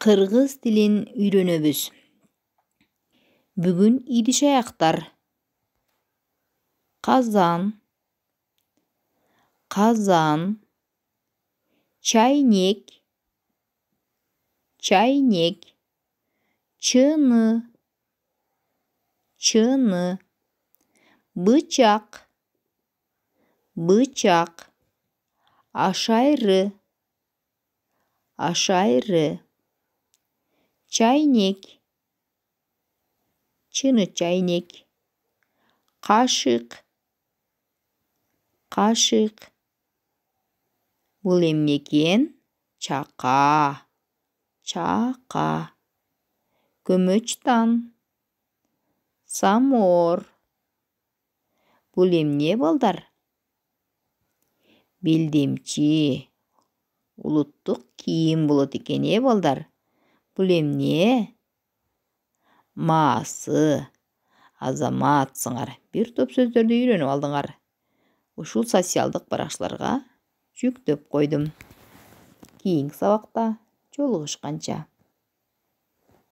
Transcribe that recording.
Кыргыз тилин үйрөнөбүз. Бүгүн идиш аяктар. Казан, казан. Чайнек, чайнек. Чыны, чыны. Бычак, бычак. Ашайры, ашайры. Чайнек, чыны чайнек. Кашык, кашык. Бул эмне экен? Чака, чака. Көмөчтан, самор. Бул эмне балдар? Белдемчи. Улуттук кийим болот экен, балдар? Бул эмне? Маасы. Азаматсыңар. Бир топ сөздөрдү үйрөнүп алдыңар. Ушул социалдык баракчаларга жүктөп койдум. Кийинки сабакта жолугушканча.